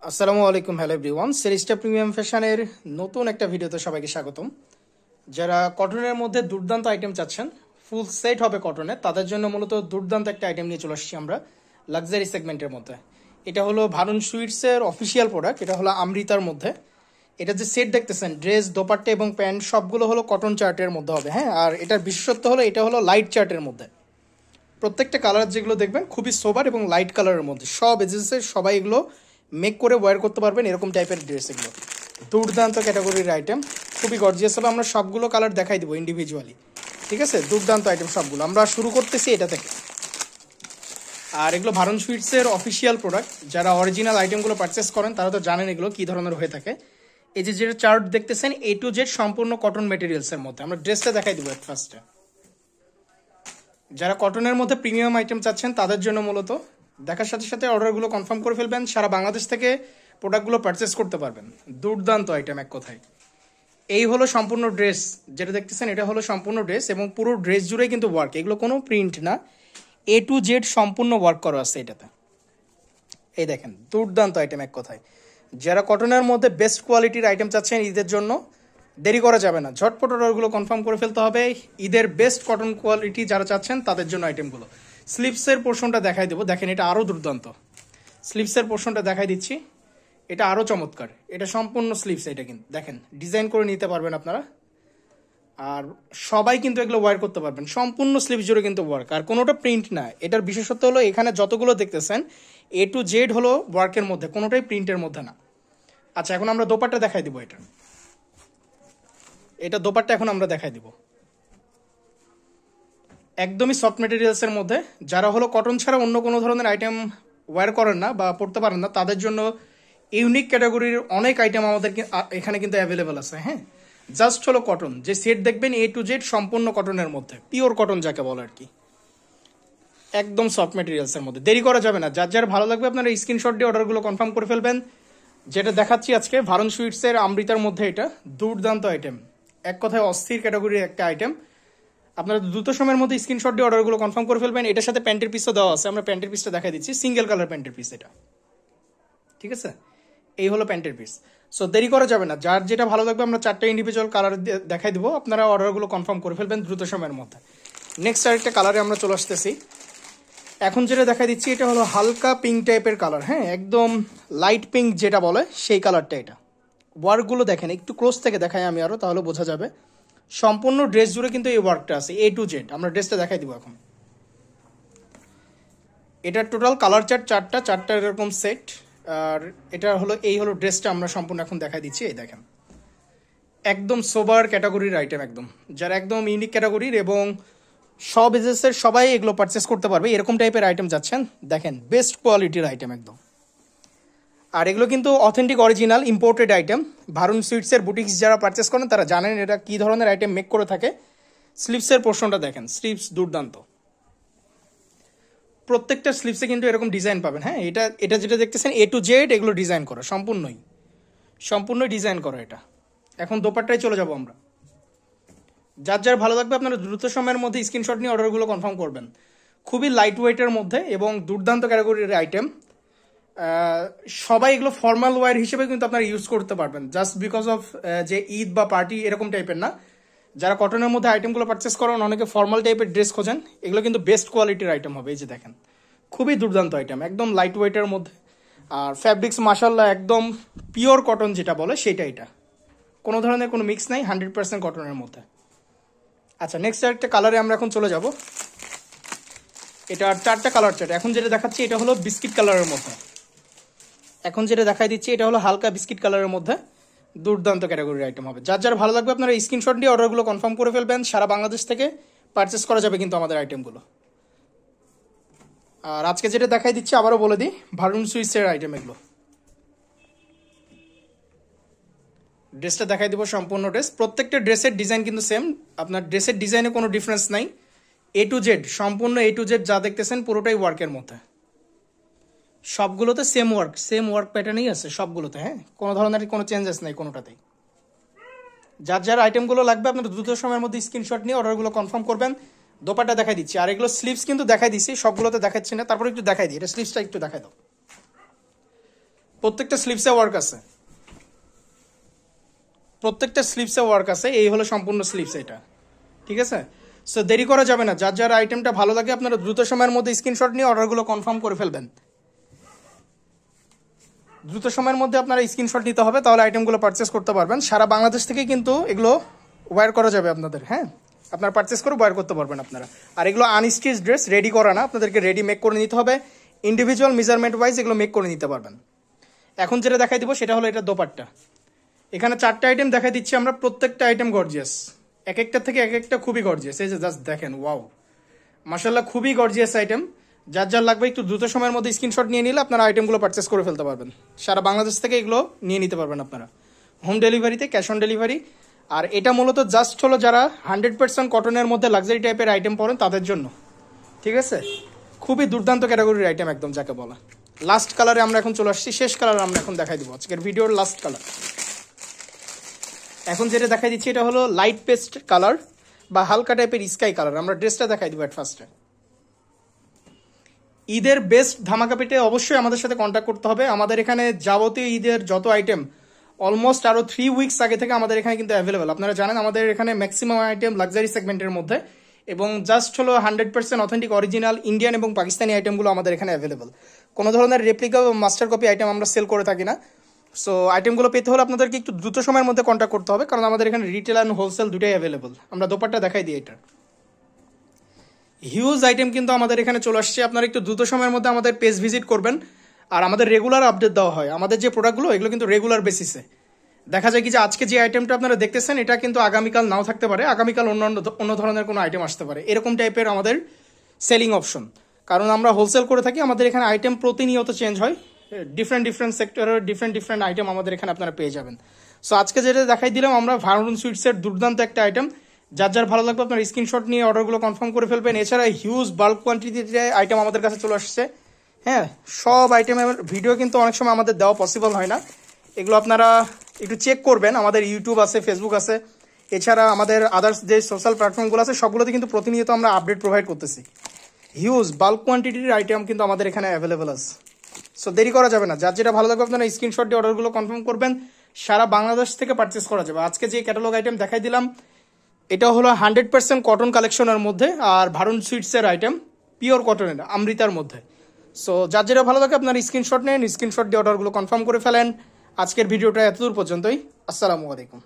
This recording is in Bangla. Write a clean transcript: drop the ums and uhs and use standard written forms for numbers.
আসসালামু আলাইকুম, হ্যালো এভরিওয়ান। সেরিস্টা প্রিমিয়াম ফ্যাশনের নতুন একটা ভিডিওতে সবাইকে স্বাগতম। যারা কটনের মধ্যে দুর্দান্ত আইটেম চাচ্ছেন, ফুল সেট হবে কটনের, তাদের জন্য মূলত দুর্দান্ত একটা আইটেম নিয়ে চলে আসছি আমরা লাক্সারি সেগমেন্টের মধ্যে। এটা হলো ভারুন সুইটসের অফিসিয়াল প্রোডাক্ট, এটা হলো আমৃতার মধ্যে। এটা যে সেট দেখতেছেন, ড্রেস, দোপাট্টা এবং প্যান্ট সবগুলো হলো কটন চার্টের মধ্যে হবে, হ্যাঁ। আর এটার বিশেষত্ব হলো এটা হলো লাইট চার্টের মধ্যে। প্রত্যেকটা কালার যেগুলো দেখবেন খুবই সোবার এবং লাইট কালারের মধ্যে, সব এজেন্সের সবাই এগুলো মেক করে ওয়্যার করতে পারবেন, এরকম টাইপের ড্রেস এগুলো। দুর্দান্ত ক্যাটাগরির আইটেম, খুবই গর্জিয়াস হবে। আমরা সবগুলো কালার দেখাই দিব ইন্ডিভিজুয়ালি, ঠিক আছে? দুর্দান্ত আইটেম সবগুলো। আমরা শুরু করতেছি এটা থেকে। আর এগুলো ভারুন সুইটসের অফিসিয়াল প্রোডাক্ট। যারা অরিজিনাল আইটেমগুলো পারচেস করেন তারা তো জানেন এগুলো কী ধরনের হয়ে থাকে। এই যে যেটা চার্ট দেখতেছেন, A to Z সম্পূর্ণ কটন মেটেরিয়ালসের মধ্যে। আমরা ড্রেসটা দেখাই দিব ফার্স্টে। যারা কটনের মধ্যে প্রিমিয়াম আইটেম চাচ্ছেন তাদের জন্য মূলত দেখার সাথে সাথে অর্ডারগুলো কনফার্ম করে ফেলবেন, সারা বাংলাদেশ থেকে প্রোডাক্টগুলো পারচেস করতে পারবেন। দুর্দান্ত আইটেম এক কথায়। এই হলো সম্পূর্ণ ড্রেস, যেটা দেখতেছেন এটা হলো সম্পূর্ণ ড্রেস এবং পুরো ড্রেস জুড়ে কিন্তু ওয়ার্ক, এগুলো কোনো প্রিন্ট না, A to Z সম্পূর্ণ ওয়ার্ক করা আছে এটাতে। এই দেখেন, দুর্দান্ত আইটেম এক কথায়। যারা কটনের মধ্যে বেস্ট কোয়ালিটির আইটেম চাচ্ছেন ঈদের জন্য, দেরি করা যাবে না, ঝটপট অর্ডারগুলো কনফার্ম করে ফেলতে হবে। ঈদের বেস্ট কটন কোয়ালিটি যারা চাচ্ছেন তাদের জন্য আইটেমগুলো। স্লিপসের পোর্শনটা দেখাই দেবো, দেখেন এটা আরও দুর্দান্ত। স্লিপসের পোর্শনটা দেখাই দিচ্ছি, এটা আরও চমৎকার। এটা সম্পূর্ণ স্লিপস, এটা কিন্তু দেখেন ডিজাইন করে নিতে পারবেন আপনারা। আর সবাই কিন্তু এগুলো ওয়্যার করতে পারবেন, সম্পূর্ণ স্লিপস জুড়ে কিন্তু ওয়ার্ক, আর কোনোটা প্রিন্ট না। এটার বিশেষত্ব হলো এখানে যতগুলো দেখতেছেন A to Z হলো ওয়ার্কের মধ্যে, কোনোটাই প্রিন্টের মধ্যে না। আচ্ছা, এখন আমরা দোপাট্টা দেখাই দিব। এটা দোপাট্টা এখন আমরা দেখাই দিব। একদমই সফট মেটেরিয়ালসের মধ্যে। যারা হলো কটন ছাড়া অন্য কোনো ধরনের আইটেম ওয়্যার করেন না বা পড়তে পারেন না, তাদের জন্য ইউনিক ক্যাটাগরির অনেক আইটেম আমাদের এখানে কিন্তু অ্যাভেলেবেল আছে, হ্যাঁ। জাস্ট হলো কটন, যে সেট দেখবেন A to Z সম্পূর্ণ কটনের মধ্যে, পিওর কটন যাকে বলে আর কি, একদম সফট মেটেরিয়ালসের মধ্যে। দেরি করা যাবে না, যার যার ভালো লাগবে আপনারা স্ক্রিনশট দিয়ে অর্ডারগুলো কনফার্ম করে ফেলবেন। যেটা দেখাচ্ছি আজকে ভারুন সুইটসের আমৃতার মধ্যে, এটা দুর্দান্ত আইটেম, এক কথায় অস্থির ক্যাটাগরির একটা আইটেম। আপনারা দ্রুত সময়ের মধ্যে স্ক্রিনশট দিয়ে অর্ডারগুলো কনফার্ম করে ফেলবেন। এটার সাথে প্যান্টের পিসও দেওয়া আছে, আমরা প্যান্টের পিসটা দেখাই দিচ্ছি, সিঙ্গেল কালার প্যান্টের পিস এটা, ঠিক আছে? এই হলো প্যান্টের পিস। সো দেরি করা যাবে না, যার যেটা ভালো লাগবে আমরা 4টা ইন্ডিভিজুয়াল কালার দেখাই দিব, আপনারা অর্ডারগুলো কনফার্ম করে ফেলবেন দ্রুত সময়ের মধ্যে। নেক্সট আরেকটা কালারে আমরা চলে আসতেছি। এখন যেটা দেখা দিচ্ছি এটা হলো হালকা পিঙ্ক টাইপের কালার, হ্যাঁ, একদম লাইট পিঙ্ক যেটা বলে সেই কালারটা। এটা ওয়ার্কগুলো দেখেন, একটু ক্লোজ থেকে দেখাই আমি আরও, তাহলে বোঝা যাবে। সম্পূর্ণ ড্রেস জুড়ে কিন্তু এই ওয়ার্কটা আছে A to Z। আমরা ড্রেসটা দেখাই দিব এখন। এটার টোটাল কালার চারটা এরকম সেট। আর এটা হলো এই হলো ড্রেসটা, আমরা সম্পূর্ণ এখন দেখাই দিচ্ছি। এই দেখেন, একদম সোবার ক্যাটাগরির আইটেম, একদম যারা একদম ইউনিক ক্যাটাগরির এবং সব এজেন্সের সবাই এগুলো পারচেস করতে পারবে, এরকম টাইপের আইটেম যাচ্ছেন। দেখেন বেস্ট কোয়ালিটির আইটেম একদম। আর এগুলো কিন্তু authentic original imported item. Varun সুইটসের বুটিক্স যারা পারচেস করেন তারা জানেন এটা কী ধরনের আইটেম মেক করে থাকে। স্লিপসের পোর্শনটা দেখেন, স্লিপস দুর্দান্ত, প্রত্যেকটা স্লিপসে কিন্তু এরকম ডিজাইন পাবেন, হ্যাঁ। এটা এটা যেটা দেখতেছেন A to Z এগুলো ডিজাইন করা, সম্পূর্ণই ডিজাইন করা এটা। এখন দোপাট্টায় চলে যাব আমরা। যার যার ভালো লাগবে আপনারা দ্রুত সময়ের মধ্যে স্ক্রিনশট নিয়ে অর্ডারগুলো কনফার্ম করবেন। খুবই লাইট ওয়েটের মধ্যে এবং দুর্দান্ত ক্যাটাগরির আইটেম। সবাই এগুলো ফর্মাল ওয়্যার হিসেবে কিন্তু আপনারা ইউজ করতে পারবেন, জাস্ট বিকজ অফ যে ঈদ বা পার্টি এরকম টাইপের না। যারা কটনের মধ্যে আইটেমগুলো পারচেস করেন, অনেকে ফর্মাল টাইপের ড্রেস খোঁজেন, এগুলো কিন্তু বেস্ট কোয়ালিটির আইটেম হবে। এই যে দেখেন, খুবই দুর্দান্ত আইটেম, একদম লাইট ওয়েটের মধ্যে। আর ফ্যাব্রিক্স মাশাল্লাহ একদম পিওর কটন যেটা বলে সেটা, এটা কোনো ধরনের কোনো মিক্স নাই, 100% কটনের মধ্যে। আচ্ছা, নেক্সট একটা কালারে আমরা এখন চলে যাব। এটা 4টা কালার চার্ট। এখন যেটা দেখাচ্ছি এটা হলো বিস্কিট কালারের মধ্যে। এখন যেটা দেখাই দিচ্ছি এটা হলো হালকা বিস্কিট কালারের মধ্যে, দুর্দান্ত ক্যাটাগরির আইটেম হবে। যার যার ভালো লাগবে আপনারা স্ক্রিনশট দিয়ে অর্ডারগুলো কনফার্ম করে ফেলবেন, সারা বাংলাদেশ থেকে পারচেস করা যাবে কিন্তু আমাদের আইটেমগুলো। আর আজকে যেটা দেখাই দিচ্ছি আবারও বলে দিই, ভারুন সুইটসের আইটেম এগুলো। ড্রেসটা দেখাই দিব, সম্পূর্ণ ড্রেস, প্রত্যেকটা ড্রেসের ডিজাইন কিন্তু সেম, আপনার ড্রেসের ডিজাইনে কোনো ডিফারেন্স নাই। A to Z সম্পূর্ণ A to Z যা দেখতেছেন পুরোটাই ওয়ার্কের মধ্যে, সবগুলোতে সেম ওয়ার্ক প্যাটার্নই আছে সবগুলোতে, হ্যাঁ, কোনো ধরনের কোনো চেঞ্জেস নেই কোনোটাতেই। যার যার আইটেমগুলো লাগবে আপনারা দ্রুত সময়ের মধ্যে স্ক্রিনশট নিয়ে অর্ডারগুলো কনফার্ম করবেন। দোপাট্টা দেখাই দিচ্ছি, আর এগুলো স্লিভস কিন্তু দেখাই দিচ্ছি, সবগুলোতে দেখাচ্ছি না, তারপরে একটু দেখাই দিই। এটা স্লিভসটা একটু দেখাই দাও। প্রত্যেকটা স্লিপসে ওয়ার্ক আছে, প্রত্যেকটা স্লিপসে ওয়ার্ক আছে। এই হলো সম্পূর্ণ স্লিপস এটা, ঠিক আছে। সো দেরি করা যাবে না, যার যার আইটেমটা ভালো লাগে আপনারা দ্রুত সময়ের মধ্যে স্ক্রিনশট নিয়ে অর্ডারগুলো কনফার্ম করে ফেলবেন। দ্রুত সময়ের মধ্যে আপনারা স্ক্রিনশট নিতে হবে, তাহলে আইটেমগুলো পারচেস করতে পারবেন। সারা বাংলাদেশ থেকে কিন্তু এগুলো ওয়্যার করা যাবে আপনাদের, হ্যাঁ, আপনারা পারচেস করে ওয়্যার করতে পারবেন আপনারা। আর এগুলো আনস্টিচ ড্রেস, রেডি করা না, আপনাদেরকে রেডি মেক করে নিতে হবে। ইন্ডিভিজুয়াল মেজারমেন্ট ওয়াইজ এগুলো মেক করে নিতে পারবেন। এখন যেটা দেখাই দিব সেটা হলো এটা দোপাট্টা। এখানে 4টা আইটেম দেখাই দিচ্ছি আমরা, প্রত্যেকটা আইটেম গর্জিয়াস, এক একটা থেকে এক একটা খুবই গর্জিয়াস। এই যে জাস্ট দেখেন, ওয়াও মাশাআল্লাহ, খুবই গর্জিয়াস আইটেম। যার যার লাগবে একটু দ্রুত সময়ের মধ্যে স্ক্রিনশট নিয়ে নিলে আপনারা আইটেমগুলো পারচেস করে ফেলতে পারবেন। সারা বাংলাদেশ থেকে এগুলো নিয়ে নিতে পারবেন আপনারা, হোম ডেলিভারিতে, ক্যাশ অন ডেলিভারি। আর এটা মূলত জাস্ট হলো যারা 100% কটনের মধ্যে লাক্সারি টাইপের আইটেম পরেন তাদের জন্য, ঠিক আছে। খুবই দুর্দান্ত ক্যাটাগরির আইটেম একদম যাকে বলা। লাস্ট কালারে আমরা এখন চলে আসছি, শেষ কালার আমরা এখন দেখাই দিব আজকের ভিডিওর লাস্ট কালার। এখন যেটা দেখাই দিচ্ছি এটা হলো লাইট পেস্ট কালার বা হালকা টাইপের স্কাই কালার। আমরা ড্রেসটা দেখাই দিব অ্যাট ফার্স্টে। ঈদের বেস্ট ধামাকা পেটে অবশ্যই আমাদের সাথে কন্ট্যাক্ট করতে হবে। আমাদের এখানে যাবতীয় ঈদের যত আইটেম অলমোস্ট আরও 3 উইকস আগে থেকে আমাদের এখানে কিন্তু অ্যাভেলেবল। আপনারা জানেন আমাদের এখানে ম্যাক্সিমাম আইটেম লাক্সারি সেগমেন্টের মধ্যে, এবং জাস্ট হলো 100% অথেন্টিক অরিজিনাল ইন্ডিয়ান এবং পাকিস্তানি আইটেমগুলো আমাদের এখানে অ্যাভেলেবল। কোনো ধরনের রেপ্লিকা বা মাস্টার কপি আইটেম আমরা সেল করে থাকি না। সো আইটেমগুলো পেতে হলে আপনাদেরকে একটু দ্রুত সময়ের মধ্যে কন্ট্যাক্ট করতে হবে, কারণ আমাদের এখানে রিটেল অ্যান্ড হোলসেল দুটোই অ্যাভেলেবল। আমরা দোপাট্টা দেখাই দিই, এটা হিউজ আইটেম কিন্তু আমাদের এখানে চলে আসছে। আপনারা একটু দ্রুত সময়ের মধ্যে আমাদের পেজ ভিজিট করবেন। আর আমাদের রেগুলার আপডেট দেওয়া হয়, আমাদের যে প্রোডাক্টগুলো এগুলো কিন্তু রেগুলার বেসিসে। দেখা যায় কি যে আজকে যে আইটেমটা আপনারা দেখতেছেন এটা কিন্তু আগামীকাল নাও থাকতে পারে, আগামীকাল অন্য ধরনের কোনো আইটেম আসতে পারে, এরকম টাইপের আমাদের সেলিং অপশন। কারণ আমরা হোলসেল করে থাকি, আমাদের এখানে আইটেম প্রতিনিয়ত চেঞ্জ হয়, ডিফারেন্ট সেক্টরের ডিফারেন্ট আইটেম আমাদের এখানে আপনারা পেয়ে যাবেন। সো আজকে যেটা দেখাই দিলাম আমরা ভারুন সুইটসের দুর্দান্ত একটা আইটেম। যার যার ভালো লাগবে আপনার স্ক্রিনশট নিয়ে অর্ডারগুলো কনফার্ম করে ফেলবেন। এছাড়া হিউজ বাল্ক কোয়ান্টিটিতে আইটেম আমাদের কাছে চলে আসছে, হ্যাঁ। সব আইটেমের ভিডিও কিন্তু অনেক সময় আমাদের দেওয়া পসিবল হয় না, এগুলো আপনারা একটু চেক করবেন। আমাদের ইউটিউব আছে, ফেসবুক আছে, এছাড়া আমাদের আদার্স যে সোশ্যাল প্ল্যাটফর্মগুলো আছে সবগুলোতে কিন্তু প্রতিনিয়ত আমরা আপডেট প্রোভাইড করতেছি। হিউজ বাল্ক কোয়ান্টিটির আইটেম কিন্তু আমাদের এখানে অ্যাভেলেবেল আছে। সো দেরি করা যাবে না, যার যেটা ভালো লাগবে আপনারা স্ক্রিনশট দিয়ে অর্ডারগুলো কনফার্ম করবেন। সারা বাংলাদেশ থেকে পারচেস করা যাবে। আজকে যে ক্যাটালগ আইটেম দেখাই দিলাম এটা হলো 100% কটন কালেকশনের মধ্যে, আর ভারুন সুইটসের আইটেম পিওর কটনের আমৃতার মধ্যে। সো যার যেটা ভালো লাগে আপনার স্ক্রিনশট নেন, স্ক্রিনশট দিয়ে অর্ডারগুলো কনফার্ম করে ফেলেন। আজকের ভিডিওটা এতদূর পর্যন্তই। আসসালামু আলাইকুম।